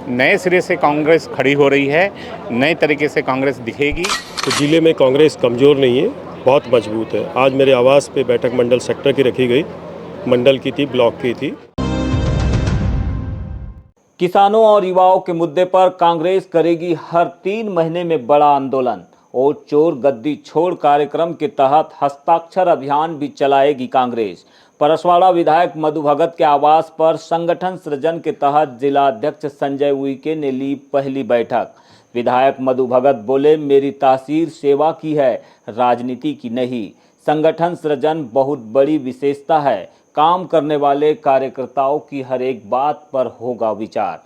नए सिरे से कांग्रेस खड़ी हो रही है, नए तरीके से कांग्रेस दिखेगी। तो जिले में कांग्रेस कमज़ोर नहीं है, बहुत मजबूत है। आज मेरे आवास पे बैठक मंडल सेक्टर की रखी गई, मंडल की थी, ब्लॉक की थी। किसानों और युवाओं के मुद्दे पर कांग्रेस करेगी हर 3 महीने में बड़ा आंदोलन। वोट चोर गद्दी छोड़ कार्यक्रम के तहत हस्ताक्षर अभियान भी चलाएगी कांग्रेस। परसवाड़ा विधायक मधु भगत के आवास पर संगठन सृजन के तहत जिला अध्यक्ष संजय उइके ने ली पहली बैठक। विधायक मधु भगत बोले, मेरी तासीर सेवा की है, राजनीति की नहीं। संगठन सृजन बहुत बड़ी विशेषता है, काम करने वाले कार्यकर्ताओं की हर एक बात पर होगा विचार।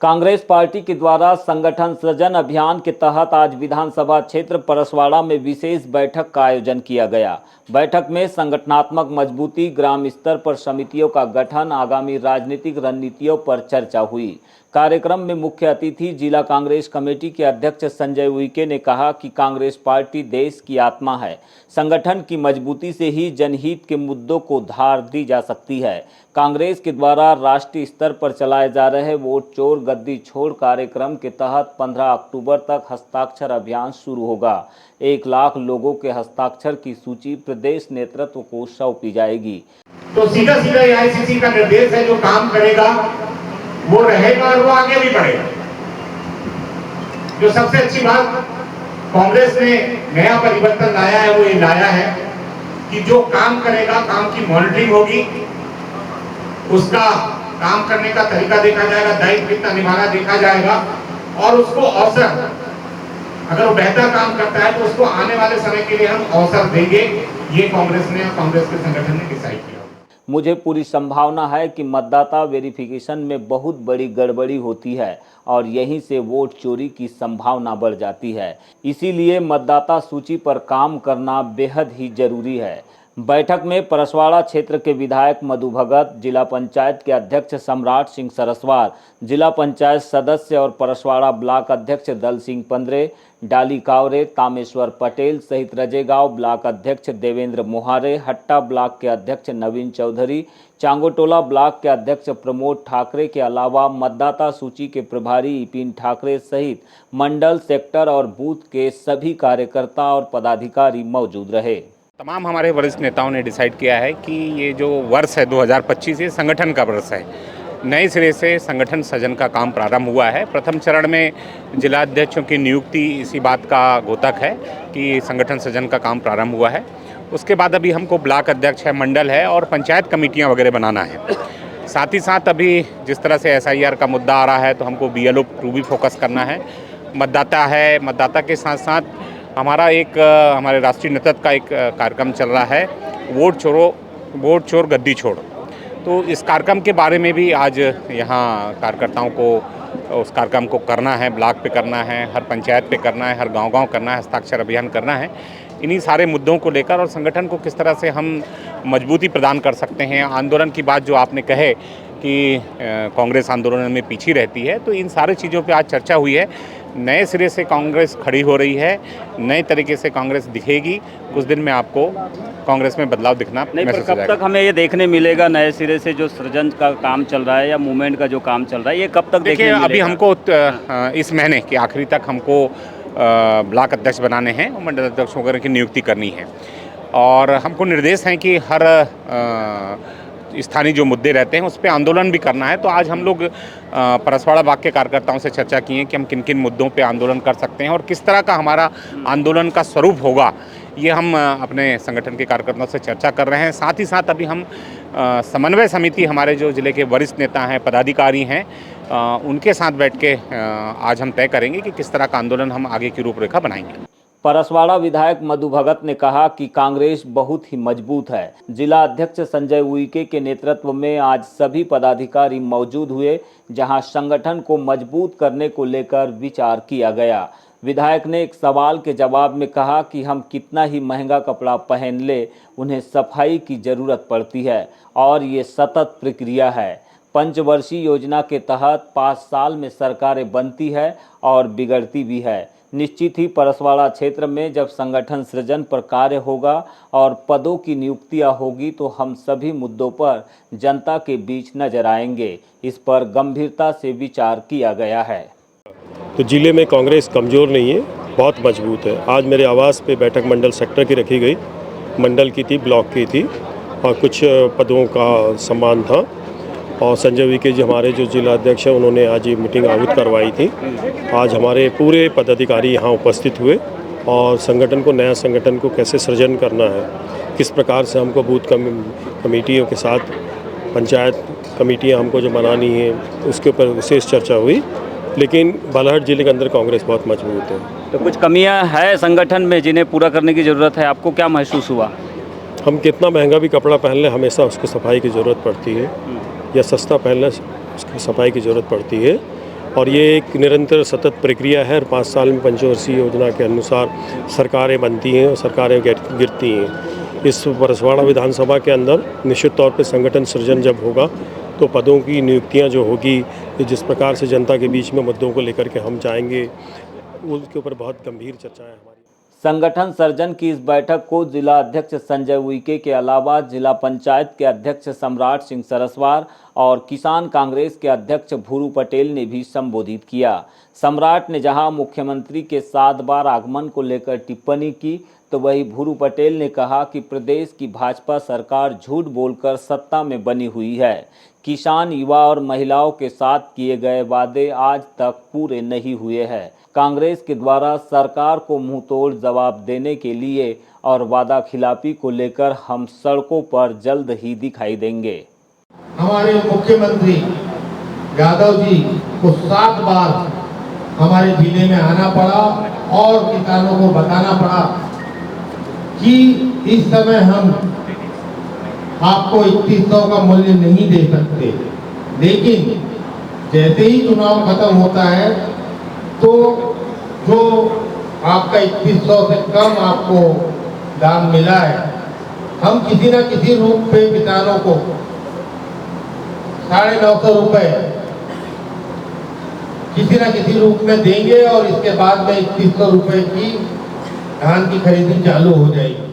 कांग्रेस पार्टी के द्वारा संगठन सृजन अभियान के तहत आज विधानसभा क्षेत्र परसवाड़ा में विशेष बैठक का आयोजन किया गया। बैठक में संगठनात्मक मजबूती, ग्राम स्तर पर समितियों का गठन, आगामी राजनीतिक रणनीतियों पर चर्चा हुई। कार्यक्रम में मुख्य अतिथि जिला कांग्रेस कमेटी के अध्यक्ष संजय उइके ने कहा कि कांग्रेस पार्टी देश की आत्मा है। संगठन की मजबूती से ही जनहित के मुद्दों को धार दी जा सकती है। कांग्रेस के द्वारा राष्ट्रीय स्तर पर चलाए जा रहे वोट चोर गद्दी छोड़ कार्यक्रम के तहत 15 अक्टूबर तक हस्ताक्षर अभियान शुरू होगा। 1 लाख लोगों के हस्ताक्षर की सूची प्रदेश नेतृत्व को सौंपी जाएगी। तो सीधा सीधा एआईसीसी का निर्देश है, जो काम करेगा वो रहेगा और वो आगे भी बढ़ेगा। जो सबसे अच्छी बात कांग्रेस ने नया परिवर्तन लाया है वो ये लाया है कि जो काम करेगा, काम की मॉनिटरिंग होगी, उसका काम करने का तरीका देखा जाएगा, दायित्व कितना निभाना देखा जाएगा, और उसको अवसर, अगर वो बेहतर काम करता है तो उसको आने वाले समय के लिए हम अवसर देंगे। ये कांग्रेस ने, कांग्रेस के संगठन ने डिसाइड किया। मुझे पूरी संभावना है कि मतदाता वेरिफिकेशन में बहुत बड़ी गड़बड़ी होती है और यहीं से वोट चोरी की संभावना बढ़ जाती है। इसीलिए मतदाता सूची पर काम करना बेहद ही जरूरी है। बैठक में परसवाड़ा क्षेत्र के विधायक मधु भगत, जिला पंचायत के अध्यक्ष सम्राट सिंह सरस्वार, जिला पंचायत सदस्य और परसवाड़ा ब्लॉक अध्यक्ष दल सिंह पंद्रे, डाली कावरे, तामेश्वर पटेल सहित रजेगांव ब्लॉक अध्यक्ष देवेंद्र मोहारे, हट्टा ब्लॉक के अध्यक्ष नवीन चौधरी, चांगोटोला ब्लॉक के अध्यक्ष प्रमोद ठाकरे के अलावा मतदाता सूची के प्रभारी इपिन ठाकरे सहित मंडल, सेक्टर और बूथ के सभी कार्यकर्ता और पदाधिकारी मौजूद रहे। तमाम हमारे वरिष्ठ नेताओं ने डिसाइड किया है कि ये जो वर्ष है 2025 ये संगठन का वर्ष है। नए सिरे से संगठन सृजन का काम प्रारंभ हुआ है। प्रथम चरण में जिला अध्यक्षों की नियुक्ति इसी बात का द्योतक है कि संगठन सृजन का काम प्रारंभ हुआ है। उसके बाद अभी हमको ब्लॉक अध्यक्ष है, मंडल है और पंचायत कमेटियां वगैरह बनाना है। साथ ही साथ अभी जिस तरह से एसआईआर का मुद्दा आ रहा है तो हमको BLO 2 भी फोकस करना है। मतदाता है, मतदाता के साथ साथ हमारा हमारे राष्ट्रीय नेतृत्व का एक कार्यक्रम चल रहा है, वोट चोर गद्दी छोड़। तो इस कार्यक्रम के बारे में भी आज यहाँ कार्यकर्ताओं को उस कार्यक्रम को करना है, ब्लॉक पे करना है, हर पंचायत पे करना है, हर गांव-गांव करना है, हस्ताक्षर अभियान करना है। इन्हीं सारे मुद्दों को लेकर और संगठन को किस तरह से हम मजबूती प्रदान कर सकते हैं। आंदोलन की बात जो आपने कहे कि कांग्रेस आंदोलन में पीछे रहती है, तो इन सारी चीज़ों पे आज चर्चा हुई है। नए सिरे से कांग्रेस खड़ी हो रही है, नए तरीके से कांग्रेस दिखेगी। कुछ दिन में आपको कांग्रेस में बदलाव दिखना नहीं, पर कब तक हमें ये देखने मिलेगा नए सिरे से जो सृजन का काम चल रहा है या मूवमेंट का जो काम चल रहा है, ये कब तक देखने मिलेगा? अभी हमको इस महीने के आखिरी तक हमको ब्लॉक अध्यक्ष बनाने हैं और मंडल अध्यक्ष वगैरह की नियुक्ति करनी है। और हमको निर्देश हैं कि हर स्थानीय जो मुद्दे रहते हैं उस पर आंदोलन भी करना है। तो आज हम लोग परसवाड़ा ब्लॉक के कार्यकर्ताओं से चर्चा की है कि हम किन किन मुद्दों पे आंदोलन कर सकते हैं और किस तरह का हमारा आंदोलन का स्वरूप होगा। ये हम अपने संगठन के कार्यकर्ताओं से चर्चा कर रहे हैं। साथ ही साथ अभी हम समन्वय समिति, हमारे जो जिले के वरिष्ठ नेता हैं, पदाधिकारी हैं, उनके साथ बैठ के आज हम तय करेंगे कि किस तरह का आंदोलन हम आगे की रूपरेखा बनाएंगे। परसवाड़ा विधायक मधु भगत ने कहा कि कांग्रेस बहुत ही मजबूत है। जिला अध्यक्ष संजय उइके के नेतृत्व में आज सभी पदाधिकारी मौजूद हुए, जहां संगठन को मजबूत करने को लेकर विचार किया गया। विधायक ने एक सवाल के जवाब में कहा कि हम कितना ही महंगा कपड़ा पहन ले, उन्हें सफाई की जरूरत पड़ती है और ये सतत प्रक्रिया है। पंचवर्षीय योजना के तहत 5 साल में सरकारें बनती है और बिगड़ती भी है। निश्चित ही परसवाड़ा क्षेत्र में जब संगठन सृजन पर कार्य होगा और पदों की नियुक्तियां होगी तो हम सभी मुद्दों पर जनता के बीच नजर आएंगे। इस पर गंभीरता से विचार किया गया है। तो जिले में कांग्रेस कमज़ोर नहीं है, बहुत मजबूत है। आज मेरे आवास पे बैठक मंडल सेक्टर की रखी गई, मंडल की थी, ब्लॉक की थी और कुछ पदों का सम्मान था। और संजय विके जी हमारे जो जिला अध्यक्ष हैं उन्होंने आज ये मीटिंग आहूत करवाई थी। आज हमारे पूरे पदाधिकारी यहाँ उपस्थित हुए और संगठन को, नया संगठन को कैसे सृजन करना है, किस प्रकार से हमको बूथ कमेटियों के साथ पंचायत कमेटियाँ हमको जो बनानी है उसके ऊपर विशेष चर्चा हुई। लेकिन बालाघाट जिले के अंदर कांग्रेस बहुत मजबूत है। तो कुछ कमियां है संगठन में जिन्हें पूरा करने की ज़रूरत है, आपको क्या महसूस हुआ? हम कितना महंगा भी कपड़ा पहन लें, हमेशा उसको सफाई की ज़रूरत पड़ती है, या सस्ता पहन लें उसकी सफाई की ज़रूरत पड़ती है। और ये एक निरंतर सतत प्रक्रिया है। 5 साल में पंचवर्षीय योजना के अनुसार सरकारें बनती हैं और सरकारें गिरती हैं। इस परसवाड़ा विधानसभा के अंदर निश्चित तौर पे संगठन सृजन जब होगा तो पदों की नियुक्तियां जो होगी, जिस प्रकार से जनता के बीच में मुद्दों को लेकर के हम जाएंगे, उसके ऊपर बहुत गंभीर चर्चा है हमारी। संगठन सर्जन की इस बैठक को जिला अध्यक्ष संजय उइके के अलावा जिला पंचायत के अध्यक्ष सम्राट सिंह सरस्वार और किसान कांग्रेस के अध्यक्ष भूरू पटेल ने भी संबोधित किया। सम्राट ने जहां मुख्यमंत्री के 7 बार आगमन को लेकर टिप्पणी की, तो वहीं भूरू पटेल ने कहा कि प्रदेश की भाजपा सरकार झूठ बोलकर सत्ता में बनी हुई है। किसान, युवा और महिलाओं के साथ किए गए वादे आज तक पूरे नहीं हुए हैं। कांग्रेस के द्वारा सरकार को मुंहतोड़ जवाब देने के लिए और वादा खिलाफी को लेकर हम सड़कों पर जल्द ही दिखाई देंगे। हमारे मुख्यमंत्री यादव जी को 7 बार हमारे जिले में आना पड़ा और किसानों को बताना पड़ा कि इस समय हम आपको 3100 का मूल्य नहीं दे सकते। लेकिन जैसे ही चुनाव खत्म होता है तो जो आपका 3100 से कम आपको दाम मिला है, हम किसी न किसी रूप पे किसानों को 950 रुपए किसी न किसी रूप में देंगे और इसके बाद में 3100 रुपए की धान की खरीदी चालू हो जाएगी।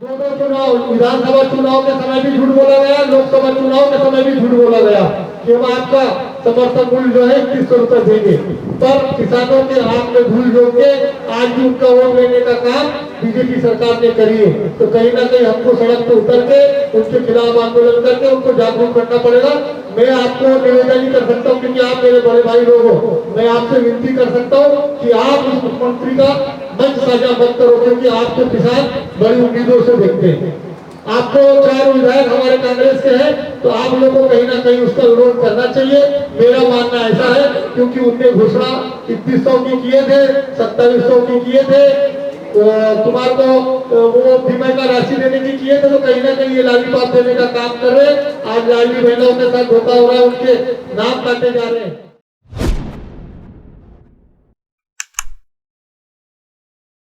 दोनों चुनाव, विधानसभा चुनाव के समय भी झूठ बोला गया, लोकसभा चुनाव के समय भी झूठ बोला गया कि हम आपका समर्थन मूल्य जो है 3100 रुपए देंगे। पर किसानों के हाथ में धूल झोंक के आज भी उनका वोट लेने का काम बीजेपी सरकार ने करी है। तो कहीं ना कहीं हमको सड़क पर उतर के उनके खिलाफ आंदोलन करके उनको जागरूक करना पड़ेगा। मैं आपको निवेदन ही कर सकता हूँ, क्योंकि आप मेरे बड़े भाई लोग हो, मैं आपसे विनती कर सकता हूँ कि आप उस मुख्यमंत्री का मंच साझा मत करो, क्योंकि आपको किसान बड़ी उम्मीदों से देखते हैं। आपको 4 विधायक हमारे कांग्रेस के हैं, तो आप लोगों को कहीं ना कहीं उसका विरोध करना चाहिए। मेरा मानना ऐसा है, क्योंकि उनने घोषणा 3100 की किए थे, 2700 की किए थे, तुम्हारे को वो बीमा का राशि देने की किए थे, तो कहीं ना कहीं ये लाली पाप देने का काम कर रहे हैं। आज लाली बहनों के साथ धोखा हो रहा है, उनके नाम काटे जा रहे हैं।